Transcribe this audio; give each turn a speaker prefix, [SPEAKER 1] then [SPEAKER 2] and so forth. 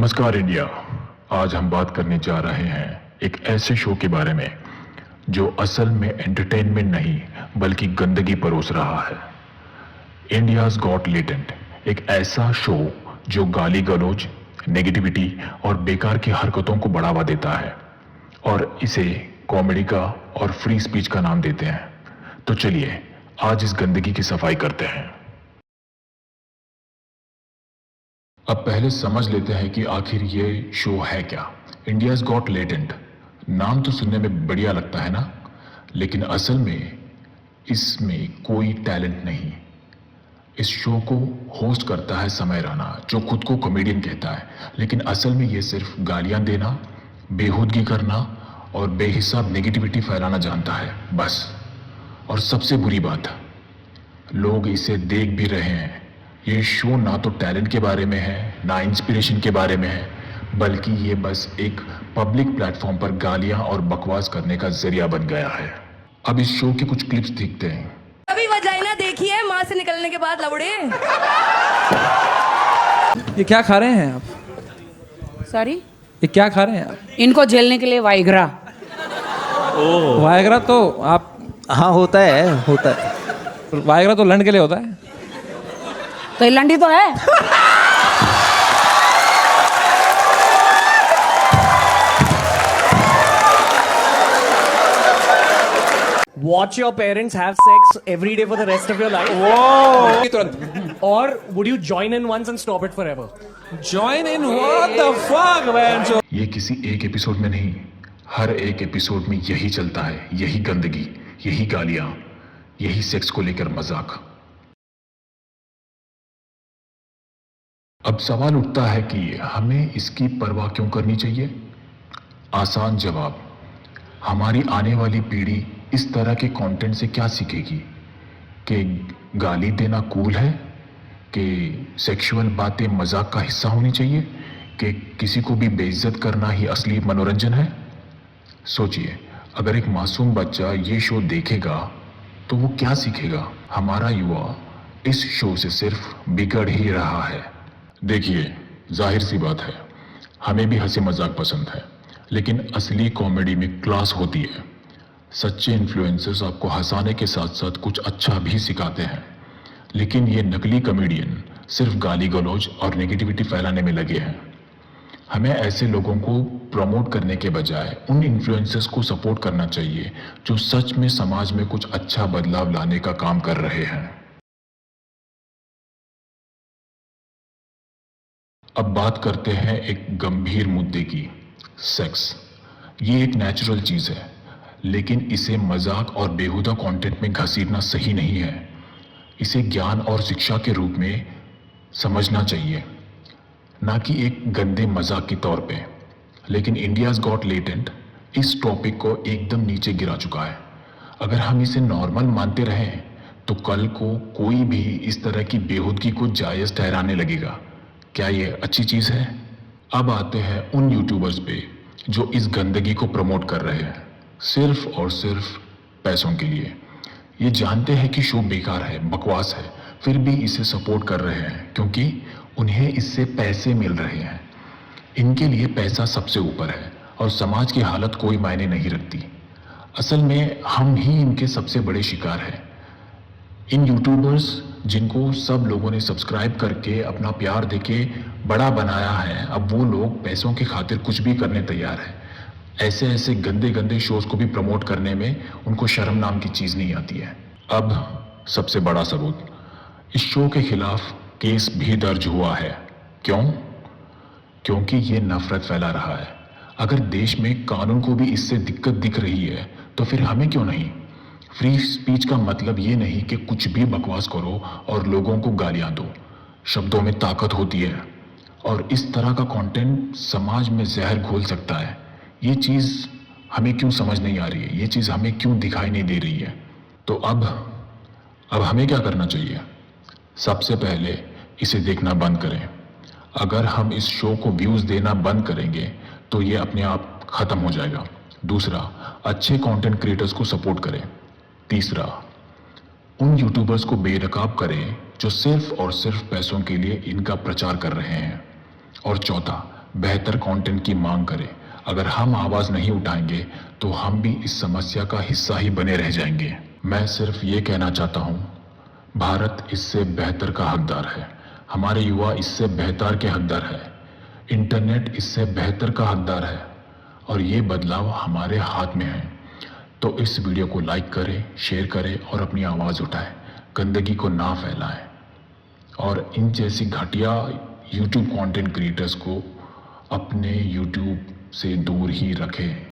[SPEAKER 1] नमस्कार इंडिया। आज हम बात करने जा रहे हैं एक ऐसे शो के बारे में जो असल में एंटरटेनमेंट नहीं बल्कि गंदगी परोस रहा है। इंडियाज गॉट लेटेंट, एक ऐसा शो जो गाली गलौज, नेगेटिविटी और बेकार की हरकतों को बढ़ावा देता है और इसे कॉमेडी का और फ्री स्पीच का नाम देते हैं। तो चलिए आज इस गंदगी की सफाई करते हैं। अब पहले समझ लेते हैं कि आखिर ये शो है क्या। इंडियाज गॉट लेटेंट, नाम तो सुनने में बढ़िया लगता है ना, लेकिन असल में इसमें कोई टैलेंट नहीं। इस शो को होस्ट करता है समय राणा, जो खुद को कॉमेडियन कहता है, लेकिन असल में ये सिर्फ गालियां देना, बेहूदगी करना और बेहिसाब नेगेटिविटी फैलाना जानता है, बस। और सबसे बुरी बात, लोग इसे देख भी रहे हैं। ये शो ना तो टैलेंट के बारे में है, ना इंस्पिरेशन के बारे में है, बल्कि ये बस एक पब्लिक प्लेटफॉर्म पर गालियां और बकवास करने का जरिया बन गया है। अब इस शो की कुछ क्लिप्स देखते हैं।
[SPEAKER 2] कभी वजाइना देखी है माँ से निकलने के बाद लवड़े?
[SPEAKER 3] ये क्या खा रहे हैं आप?
[SPEAKER 2] सॉरी,
[SPEAKER 3] ये क्या खा रहे हैं आप?
[SPEAKER 2] इनको झेलने के लिए वाइग्रा।
[SPEAKER 3] वायग्रा तो आप,
[SPEAKER 4] हाँ होता है।
[SPEAKER 3] वायग्रा तो लंड के लिए होता है।
[SPEAKER 2] तो ये लंडी तो है।
[SPEAKER 5] Watch your parents have sex every day for the rest of your life?
[SPEAKER 3] तुरंत
[SPEAKER 5] Or would you join in once and stop it forever?
[SPEAKER 3] Join in, what the fuck man.
[SPEAKER 1] ये किसी एक एपिसोड में नहीं, हर एक एपिसोड में यही चलता है, यही गंदगी, यही गालियां, यही सेक्स को लेकर मजाक। अब सवाल उठता है कि हमें इसकी परवाह क्यों करनी चाहिए? आसान जवाब, हमारी आने वाली पीढ़ी इस तरह के कंटेंट से क्या सीखेगी? कि गाली देना कूल है, कि सेक्सुअल बातें मजाक का हिस्सा होनी चाहिए, कि किसी को भी बेइज्जत करना ही असली मनोरंजन है? सोचिए, अगर एक मासूम बच्चा ये शो देखेगा तो वो क्या सीखेगा? हमारा युवा इस शो से सिर्फ बिगड़ ही रहा है। देखिए, जाहिर सी बात है, हमें भी हंसी मजाक पसंद है, लेकिन असली कॉमेडी में क्लास होती है। सच्चे इन्फ्लुएंसर्स आपको हंसाने के साथ साथ कुछ अच्छा भी सिखाते हैं, लेकिन ये नकली कॉमेडियन सिर्फ गाली गलौज और नेगेटिविटी फैलाने में लगे हैं। हमें ऐसे लोगों को प्रमोट करने के बजाय उन इन्फ्लुएंसर्स को सपोर्ट करना चाहिए जो सच में समाज में कुछ अच्छा बदलाव लाने का काम कर रहे हैं। अब बात करते हैं एक गंभीर मुद्दे की, सेक्स। ये एक नेचुरल चीज है, लेकिन इसे मजाक और बेहुदा कंटेंट में घसीटना सही नहीं है। इसे ज्ञान और शिक्षा के रूप में समझना चाहिए, ना कि एक गंदे मजाक के तौर पे। लेकिन इंडियाज गॉट लेटेंट इस टॉपिक को एकदम नीचे गिरा चुका है। अगर हम इसे नॉर्मल मानते रहें तो कल को कोई भी इस तरह की बेहूदगी को जायज़ ठहराने लगेगा। क्या ये अच्छी चीज़ है? अब आते हैं उन यूट्यूबर्स पे जो इस गंदगी को प्रमोट कर रहे हैं सिर्फ और सिर्फ पैसों के लिए। ये जानते हैं कि शो बेकार है, बकवास है, फिर भी इसे सपोर्ट कर रहे हैं क्योंकि उन्हें इससे पैसे मिल रहे हैं। इनके लिए पैसा सबसे ऊपर है और समाज की हालत कोई मायने नहीं रखती। असल में हम ही इनके सबसे बड़े शिकार हैं। इन यूट्यूबर्स जिनको सब लोगों ने सब्सक्राइब करके अपना प्यार देके बड़ा बनाया है, अब वो लोग पैसों की खातिर कुछ भी करने तैयार है। ऐसे ऐसे गंदे गंदे शोज को भी प्रमोट करने में उनको शर्म नाम की चीज़ नहीं आती है। अब सबसे बड़ा सबूत, इस शो के खिलाफ केस भी दर्ज हुआ है। क्यों? क्योंकि ये नफरत फैला रहा है। अगर देश में कानून को भी इससे दिक्कत दिख रही है तो फिर हमें क्यों नहीं? फ्री स्पीच का मतलब ये नहीं कि कुछ भी बकवास करो और लोगों को गालियां दो। शब्दों में ताकत होती है और इस तरह का कंटेंट समाज में जहर घोल सकता है। ये चीज़ हमें क्यों समझ नहीं आ रही है? ये चीज़ हमें क्यों दिखाई नहीं दे रही है? तो अब हमें क्या करना चाहिए? सबसे पहले इसे देखना बंद करें। अगर हम इस शो को व्यूज़ देना बंद करेंगे तो ये अपने आप ख़त्म हो जाएगा। दूसरा, अच्छे कंटेंट क्रिएटर्स को सपोर्ट करें। तीसरा, उन यूट्यूबर्स को बेनकाब करें जो सिर्फ और सिर्फ पैसों के लिए इनका प्रचार कर रहे हैं। और चौथा, बेहतर कंटेंट की मांग करे। अगर हम आवाज नहीं उठाएंगे तो हम भी इस समस्या का हिस्सा ही बने रह जाएंगे। मैं सिर्फ ये कहना चाहता हूँ, भारत इससे बेहतर का हकदार है। हमारे युवा इससे बेहतर के हकदार है। इंटरनेट इससे बेहतर का हकदार है और ये बदलाव हमारे हाथ में है। तो इस वीडियो को लाइक करें, शेयर करें और अपनी आवाज उठाएं। गंदगी को ना फैलाएं और इन जैसी घटिया YouTube कंटेंट क्रिएटर्स को अपने YouTube से दूर ही रखें।